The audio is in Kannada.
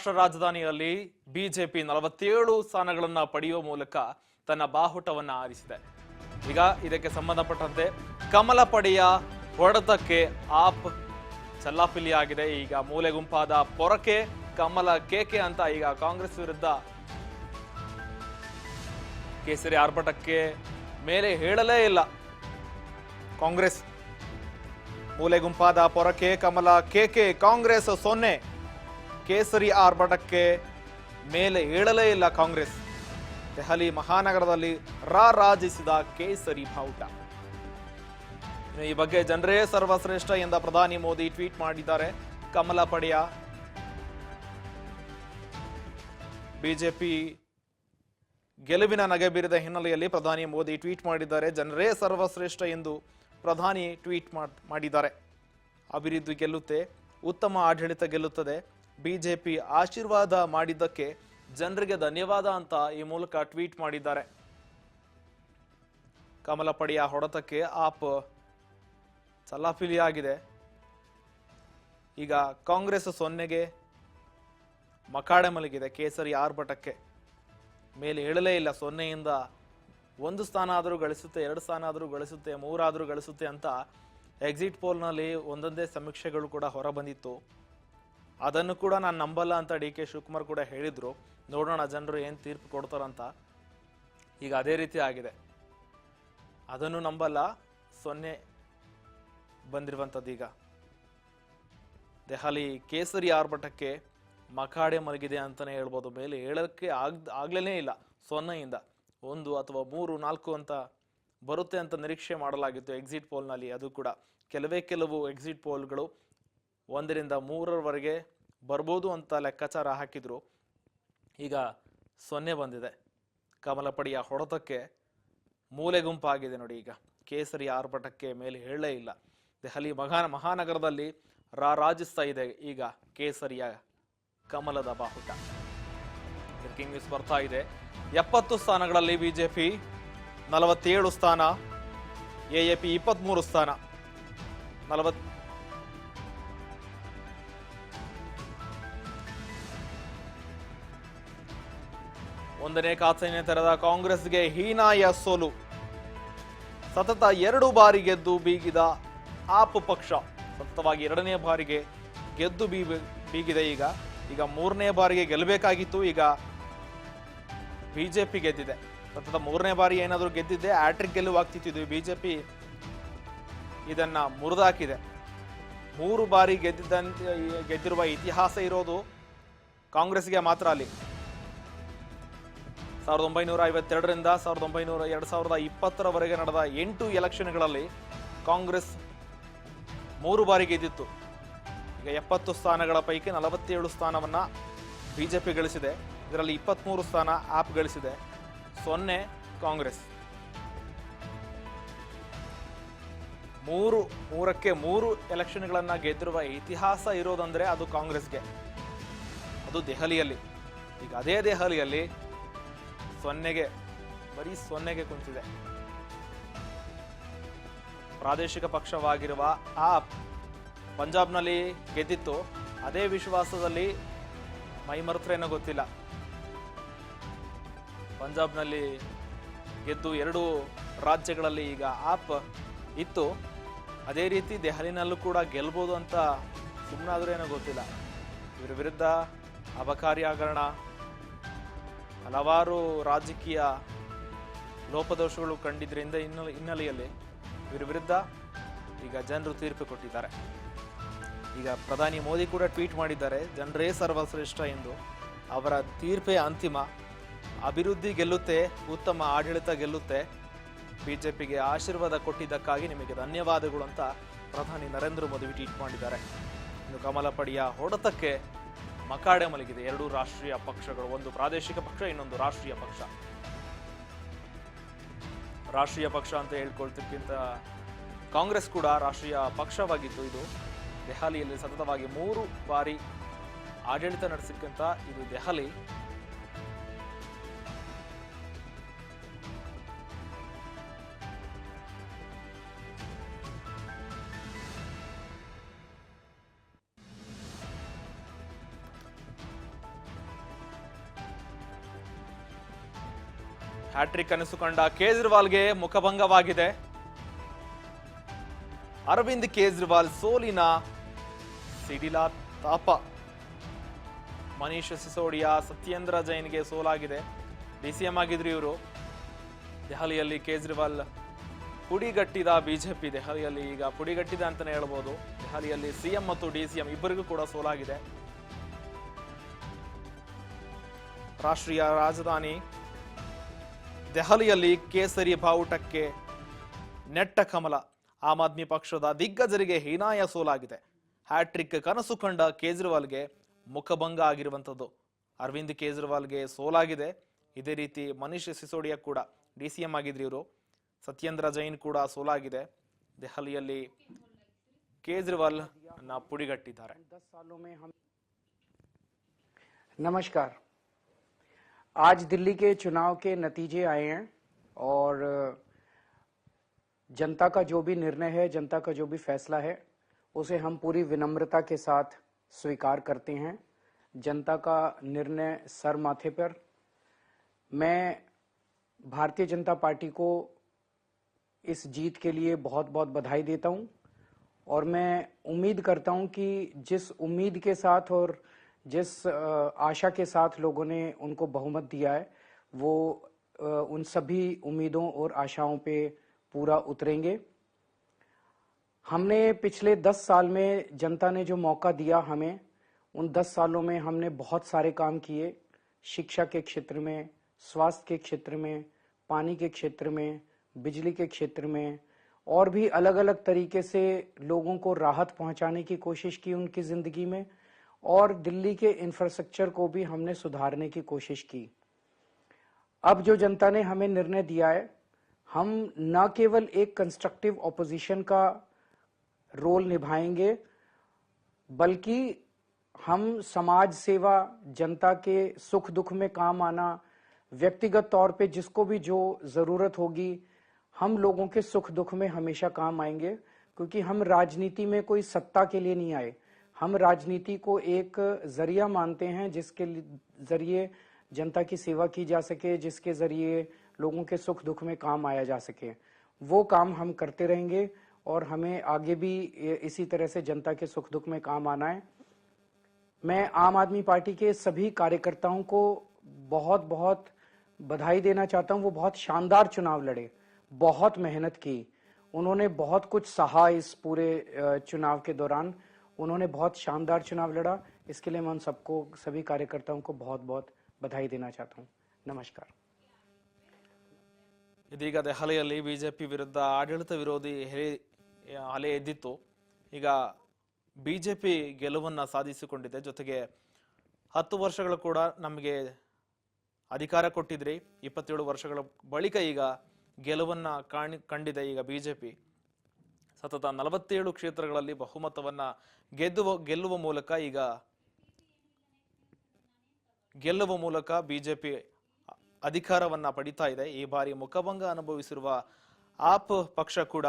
ರಾಷ್ಟ್ರ ರಾಜಧಾನಿಯಲ್ಲಿ ಬಿಜೆಪಿ 47 ಸ್ಥಾನಗಳನ್ನ ಪಡೆಯುವ ಮೂಲಕ ತನ್ನ ಬಾಹುಟವನ್ನ ಆರಿಸಿದೆ. ಈಗ ಇದಕ್ಕೆ ಸಂಬಂಧಪಟ್ಟಂತೆ ಕಮಲ ಪಡೆಯ ಹೊಡೆತಕ್ಕೆ ಆಪ್ ಚಲ್ಲಾಪಿಲ್ಲಿ ಆಗಿದೆ. ಈಗ ಮೂಲೆ ಗುಂಪಾದ ಪೊರಕೆ ಕಮಲ ಕೇಕೆ ಅಂತ ಈಗ ಕಾಂಗ್ರೆಸ್ ವಿರುದ್ಧ ಕೇಸರಿ ಆರ್ಭಟಕ್ಕೆ ಮೇಲೆ ಹೇಳಲೇ ಇಲ್ಲ ಕಾಂಗ್ರೆಸ್. ಮೂಲೆ ಗುಂಪಾದ ಪೊರಕೆ ಕಮಲ ಕೇಕೆ ಕಾಂಗ್ರೆಸ್ 0, ಕೇಸರಿ ಆರ್ಭಟಕ್ಕೆ ಮೇಲೆ ಹೇಳಲೇ ಇಲ್ಲ ಕಾಂಗ್ರೆಸ್. ದೆಹಲಿ ಮಹಾನಗರದಲ್ಲಿ ರಾರಾಜಿಸಿದ ಕೇಸರಿ ಬಾವುಟ. ಈ ಬಗ್ಗೆ ಜನರೇ ಸರ್ವಶ್ರೇಷ್ಠ ಎಂದ ಪ್ರಧಾನಿ ಮೋದಿ ಟ್ವೀಟ್ ಮಾಡಿದ್ದಾರೆ. ಕಮಲ ಪಡೆಯ ಬಿಜೆಪಿ ಗೆಲುವಿನ ನಗೆ ಬೀರಿದ ಹಿನ್ನೆಲೆಯಲ್ಲಿ ಪ್ರಧಾನಿ ಮೋದಿ ಟ್ವೀಟ್ ಮಾಡಿದ್ದಾರೆ. ಜನರೇ ಸರ್ವಶ್ರೇಷ್ಠ ಎಂದು ಪ್ರಧಾನಿ ಟ್ವೀಟ್ ಮಾಡಿದ್ದಾರೆ. ಅಭಿವೃದ್ಧಿ ಗೆಲ್ಲುತ್ತೆ, ಉತ್ತಮ ಆಡಳಿತ ಗೆಲ್ಲುತ್ತದೆ, ಬಿಜೆಪಿ ಆಶೀರ್ವಾದ ಮಾಡಿದ್ದಕ್ಕೆ ಜನರಿಗೆ ಧನ್ಯವಾದ ಅಂತ ಈ ಮೂಲಕ ಟ್ವೀಟ್ ಮಾಡಿದ್ದಾರೆ. ಕಮಲ ಪಡೆಯ ಹೊಡೆತಕ್ಕೆ ಆಪ್ ಚಲ್ಲಾಪಿಲಿಯಾಗಿದೆ. ಈಗ ಕಾಂಗ್ರೆಸ್ 0ಗೆ ಮಕಾಡೆ ಮಲಗಿದೆ. ಕೇಸರಿ ಆರ್ಭಟಕ್ಕೆ ಮೇಲೆ ಹೇಳಲೇ ಇಲ್ಲ. 0ಯಿಂದ 1 ಸ್ಥಾನ ಆದರೂ ಗಳಿಸುತ್ತೆ, 2 ಸ್ಥಾನ ಆದರೂ ಗಳಿಸುತ್ತೆ, 3 ಆದರೂ ಗಳಿಸುತ್ತೆ ಅಂತ ಎಕ್ಸಿಟ್ ಪೋಲ್ನಲ್ಲಿ ಒಂದೊಂದೇ ಸಮೀಕ್ಷೆಗಳು ಕೂಡ ಹೊರ ಬಂದಿತ್ತು. ಅದನ್ನು ಕೂಡ ನಾನು ನಂಬಲ್ಲ ಅಂತ ಡಿ ಕೆ ಶಿವಕುಮಾರ್ ಕೂಡ ಹೇಳಿದ್ರು. ನೋಡೋಣ ಜನರು ಏನು ತೀರ್ಪು ಕೊಡ್ತಾರಂತ. ಈಗ ಅದೇ ರೀತಿ ಆಗಿದೆ. ಅದನ್ನು ನಂಬಲ್ಲ, 0 ಬಂದಿರುವಂಥದ್ದು. ಈಗ ದೆಹಲಿ ಕೇಸರಿ ಆರ್ಭಟಕ್ಕೆ ಮಕಾಡೆ ಮಲಗಿದೆ ಅಂತಾನೆ ಹೇಳ್ಬೋದು. ಮೇಲೆ ಹೇಳಕ್ಕೆ ಆಗ್ಲೇನೇ ಇಲ್ಲ. 0ಯಿಂದ 1 ಅಥವಾ 3, 4 ಅಂತ ಬರುತ್ತೆ ಅಂತ ನಿರೀಕ್ಷೆ ಮಾಡಲಾಗಿತ್ತು ಎಕ್ಸಿಟ್ ಪೋಲ್ನಲ್ಲಿ. ಅದು ಕೂಡ ಕೆಲವು ಎಕ್ಸಿಟ್ ಪೋಲ್ಗಳು 1ರಿಂದ 3ರವರೆಗೆ ಬರ್ಬೋದು ಅಂತ ಲೆಕ್ಕಾಚಾರ ಹಾಕಿದ್ರು. ಈಗ 0 ಬಂದಿದೆ. ಕಮಲ ಪಡೆಯ ಹೊಡೆತಕ್ಕೆ ಮೂಲೆ ಗುಂಪಾಗಿದೆ ನೋಡಿ. ಈಗ ಕೇಸರಿ ಆರ್ಭಟಕ್ಕೆ ಮೇಲೆ ಹೇಳಲೇ ಇಲ್ಲ. ದೆಹಲಿ ಮಹಾನಗರದಲ್ಲಿ ರಾರಾಜಿಸ್ತಾ ಇದೆ ಈಗ ಕೇಸರಿಯ ಕಮಲದ ಬಾಹುಟ. ಬ್ರೇಕಿಂಗ್ ನ್ಯೂಸ್ ಬರ್ತಾ ಇದೆ. 70 ಸ್ಥಾನಗಳಲ್ಲಿ ಬಿಜೆಪಿ 47 ಸ್ಥಾನ, ಎಎಪಿ 23 ಸ್ಥಾನ. 1ನೇ ಖಾತೆಯನ್ನು ತೆರೆದ ಕಾಂಗ್ರೆಸ್ಗೆ ಹೀನಾಯ ಸೋಲು. ಸತತ 2 ಬಾರಿ ಗೆದ್ದು ಬೀಗಿದ ಆಪ್ ಪಕ್ಷ ಸತತವಾಗಿ 2ನೇ ಬಾರಿಗೆ ಗೆದ್ದು ಬೀಗಿದೆ. ಈಗ 3ನೇ ಬಾರಿಗೆ ಗೆಲ್ಲಬೇಕಾಗಿತ್ತು. ಈಗ ಬಿಜೆಪಿ ಗೆದ್ದಿದೆ. ಸತತ 3ನೇ ಬಾರಿ ಏನಾದರೂ ಗೆದ್ದಿದ್ದೆ ಹ್ಯಾಟ್ರಿಕ್ ಗೆಲುವಾಗ್ತಿತ್ತು. ಇದು ಬಿಜೆಪಿ ಇದನ್ನ ಮುರಿದಾಕಿದೆ. 3 ಬಾರಿ ಗೆದ್ದಿರುವ ಇತಿಹಾಸ ಇರೋದು ಕಾಂಗ್ರೆಸ್ಗೆ ಮಾತ್ರ. ಅಲ್ಲಿ 1952ರಿಂದ 2020ರವರೆಗೆ ನಡೆದ 8 ಎಲೆಕ್ಷನ್ಗಳಲ್ಲಿ ಕಾಂಗ್ರೆಸ್ 3 ಬಾರಿ ಗೆದ್ದಿತ್ತು. ಈಗ 70 ಸ್ಥಾನಗಳ ಪೈಕಿ 47 ಸ್ಥಾನವನ್ನ ಬಿಜೆಪಿ ಗಳಿಸಿದೆ. ಇದರಲ್ಲಿ 23 ಸ್ಥಾನ ಆಪ್ ಗಳಿಸಿದೆ. 0 ಕಾಂಗ್ರೆಸ್. 3 ಎಲೆಕ್ಷನ್ಗಳನ್ನ ಗೆದ್ದಿರುವ ಇತಿಹಾಸ ಇರೋದಂದ್ರೆ ಅದು ಕಾಂಗ್ರೆಸ್ಗೆ, ಅದು ದೆಹಲಿಯಲ್ಲಿ. ಈಗ ಅದೇ ದೆಹಲಿಯಲ್ಲಿ 0ಗೆ ಬರೀ 0ಗೆ ಕುಂತಿದೆ. ಪ್ರಾದೇಶಿಕ ಪಕ್ಷವಾಗಿರುವ ಆಪ್ ಪಂಜಾಬ್ನಲ್ಲಿ ಗೆದ್ದಿತ್ತು. ಅದೇ ವಿಶ್ವಾಸದಲ್ಲಿ ಮೈಮರೆತ್ರೇನೋ ಗೊತ್ತಿಲ್ಲ. ಪಂಜಾಬ್ನಲ್ಲಿ ಗೆದ್ದು 2 ರಾಜ್ಯಗಳಲ್ಲಿ ಈಗ ಆಪ್ ಇತ್ತು. ಅದೇ ರೀತಿ ದೆಹಲಿನಲ್ಲೂ ಕೂಡ ಗೆಲ್ಬೋದು ಅಂತ ಸುಮ್ಮನಾದ್ರೇನೋ ಗೊತ್ತಿಲ್ಲ. ಇವರ ವಿರುದ್ಧ ಅಬಕಾರಿ ಹಗರಣ, ಹಲವಾರು ರಾಜಕೀಯ ಲೋಪದೋಷಗಳು ಕಂಡಿದ್ರಿಂದ ಹಿನ್ನೆಲೆಯಲ್ಲಿ ಇವರ ವಿರುದ್ಧ ಈಗ ಜನರು ತೀರ್ಪು ಕೊಟ್ಟಿದ್ದಾರೆ. ಈಗ ಪ್ರಧಾನಿ ಮೋದಿ ಕೂಡ ಟ್ವೀಟ್ ಮಾಡಿದ್ದಾರೆ, ಜನರೇ ಸರ್ವಶ್ರೇಷ್ಠ ಎಂದು. ಅವರ ತೀರ್ಪೇ ಅಂತಿಮ. ಅಭಿವೃದ್ಧಿ ಗೆಲ್ಲುತ್ತೆ, ಉತ್ತಮ ಆಡಳಿತ ಗೆಲ್ಲುತ್ತೆ, ಬಿಜೆಪಿಗೆ ಆಶೀರ್ವಾದ ಕೊಟ್ಟಿದ್ದಕ್ಕಾಗಿ ನಿಮಗೆ ಧನ್ಯವಾದಗಳು ಅಂತ ಪ್ರಧಾನಿ ನರೇಂದ್ರ ಮೋದಿ ಟ್ವೀಟ್ ಮಾಡಿದ್ದಾರೆ. ಇನ್ನು ಕಮಲ ಪಡೆಯ ಹೊಡೆತಕ್ಕೆ ಮಕಾಡೆ ಮಲಗಿದೆ 2 ರಾಷ್ಟ್ರೀಯ ಪಕ್ಷಗಳು. ಒಂದು ಪ್ರಾದೇಶಿಕ ಪಕ್ಷ, ಇನ್ನೊಂದು ರಾಷ್ಟ್ರೀಯ ಪಕ್ಷ. ರಾಷ್ಟ್ರೀಯ ಪಕ್ಷ ಅಂತ ಹೇಳ್ಕೊಳ್ತಕ್ಕಿಂತ ಕಾಂಗ್ರೆಸ್ ಕೂಡ ರಾಷ್ಟ್ರೀಯ ಪಕ್ಷವಾಗಿದ್ದು ಇದು ದೆಹಲಿಯಲ್ಲಿ ಸತತವಾಗಿ 3 ಬಾರಿ ಆಡಳಿತ ನಡೆಸಿಕ್ಕಂತ ಇದು ದೆಹಲಿ. ಹ್ಯಾಟ್ರಿಕ್ ಕನಸುಕೊಂಡ ಕೇಜ್ರಿವಾಲ್ಗೆ ಮುಖಭಂಗವಾಗಿದೆ. ಅರವಿಂದ್ ಕೇಜ್ರಿವಾಲ್ ಸೋಲಿನ ಸಿಡಿಲ ತಾಪ. ಮನೀಶ್ ಸಿಸೋಡಿಯಾ, ಸತ್ಯೇಂದ್ರ ಜೈನ್ಗೆ ಸೋಲಾಗಿದೆ. ಡಿಸಿಎಂ ಆಗಿದ್ರು ಇವರು. ದೆಹಲಿಯಲ್ಲಿ ಕೇಜ್ರಿವಾಲ್ ಪುಡಿಗಟ್ಟಿದ ಬಿಜೆಪಿ ದೆಹಲಿಯಲ್ಲಿ ಈಗ ಪುಡಿಗಟ್ಟಿದೆ ಅಂತಾನೆ ಹೇಳ್ಬೋದು. ದೆಹಲಿಯಲ್ಲಿ ಸಿಎಂ ಮತ್ತು ಡಿಸಿಎಂ ಇಬ್ಬರಿಗೂ ಕೂಡ ಸೋಲಾಗಿದೆ. ರಾಷ್ಟ್ರೀಯ ರಾಜಧಾನಿ ದೆಹಲಿಯಲ್ಲಿ ಕೇಸರಿ ಬಾವುಟಕ್ಕೆ ನೆಟ್ಟ ಕಮಲ. ಆಮ್ ಆದ್ಮಿ ಪಕ್ಷದ ದಿಗ್ಗಜರಿಗೆ ಹೀನಾಯ ಸೋಲಾಗಿದೆ. ಹ್ಯಾಟ್ರಿಕ್ ಕನಸು ಕಂಡ ಕೇಜ್ರಿವಾಲ್ಗೆ ಮುಖಭಂಗ ಆಗಿರುವಂಥದ್ದು. ಅರವಿಂದ್ ಕೇಜ್ರಿವಾಲ್ಗೆ ಸೋಲಾಗಿದೆ. ಇದೇ ರೀತಿ ಮನೀಶ್ ಸಿಸೋಡಿಯಾ ಕೂಡ ಡಿಸಿಎಂ ಆಗಿದ್ರು ಇವರು. ಸತ್ಯೇಂದ್ರ ಜೈನ್ ಕೂಡ ಸೋಲಾಗಿದೆ. ದೆಹಲಿಯಲ್ಲಿ ಕೇಜ್ರಿವಾಲ್ ಅನ್ನ ಪುಡಿಗಟ್ಟಿದ್ದಾರೆ. नमस्कार। आज दिल्ली के चुनाव के नतीजे आए हैं और जनता का जो भी निर्णय है, जनता का जो भी फैसला है, उसे हम पूरी विनम्रता के साथ स्वीकार करते हैं। जनता का निर्णय सर माथे पर। मैं भारतीय जनता पार्टी को इस जीत के लिए बहुत बहुत बधाई देता हूं और मैं उम्मीद करता हूं कि जिस उम्मीद के साथ और जिस आशा के साथ लोगों ने उनको बहुमत दिया है, वो उन सभी उम्मीदों और आशाओं पे पूरा उतरेंगे। हमने पिछले 10 साल में जनता ने जो मौका दिया हमें, उन 10 सालों में हमने बहुत सारे काम किए। शिक्षा के क्षेत्र में, स्वास्थ्य के क्षेत्र में, पानी के क्षेत्र में, बिजली के क्षेत्र में और भी अलग अलग तरीके से लोगों को राहत पहुंचाने की कोशिश की उनकी जिंदगी में, और दिल्ली के इंफ्रास्ट्रक्चर को भी हमने सुधारने की कोशिश की। अब जो जनता ने हमें निर्णय दिया है, हम न केवल एक कंस्ट्रक्टिव ऑपोजिशन का रोल निभाएंगे, बल्कि हम समाज सेवा, जनता के सुख दुख में काम आना, व्यक्तिगत तौर पे जिसको भी जो जरूरत होगी, हम लोगों के सुख दुख में हमेशा काम आएंगे। क्योंकि हम राजनीति में कोई सत्ता के लिए नहीं आए, हम राजनीति को एक जरिया मानते हैं जिसके जरिए जनता की सेवा की जा सके, जिसके जरिए लोगों के सुख दुख में काम आया जा सके। वो काम हम करते रहेंगे और हमें आगे भी इसी तरह से जनता के सुख दुख में काम आना है। मैं आम आदमी पार्टी के सभी कार्यकर्ताओं को बहुत बहुत बधाई देना चाहता हूं। वो बहुत शानदार चुनाव लड़े, बहुत मेहनत की, उन्होंने बहुत कुछ सहा इस पूरे चुनाव के दौरान। उन्होंने बहुत शानदार चुनाव लड़ा। इसके लिए मैं उन सबको, सभी कार्यकर्ताओं को बहुत बहुत बधाई देना चाहता हूं। नमस्कार। ಇದೀಗ ದೆಹಲಿಯಲ್ಲಿ ಬಿಜೆಪಿ ವಿರುದ್ಧ ಆಡಳಿತ ವಿರೋಧಿ ಅಲೆ ಎದ್ದಿತ್ತು. ಈಗ ಬಿಜೆಪಿ ಗೆಲುವನ್ನ ಸಾಧಿಸಿಕೊಂಡಿದೆ. ಜೊತೆಗೆ 10 ವರ್ಷಗಳು ಕೂಡ ನಮಗೆ ಅಧಿಕಾರ ಕೊಟ್ಟಿದ್ರಿ. 27 ವರ್ಷಗಳ ಬಳಿಕ ಈಗ ಗೆಲುವನ್ನ ಕಂಡಿದೆ. ಈಗ ಬಿಜೆಪಿ ಸತತ 47 ಕ್ಷೇತ್ರಗಳಲ್ಲಿ ಬಹುಮತವನ್ನ ಗೆಲ್ಲುವ ಮೂಲಕ ಬಿಜೆಪಿ ಅಧಿಕಾರವನ್ನ ಪಡಿತಾ ಇದೆ. ಈ ಬಾರಿ ಮುಖಭಂಗ ಅನುಭವಿಸಿರುವ ಆಪ್ ಪಕ್ಷ ಕೂಡ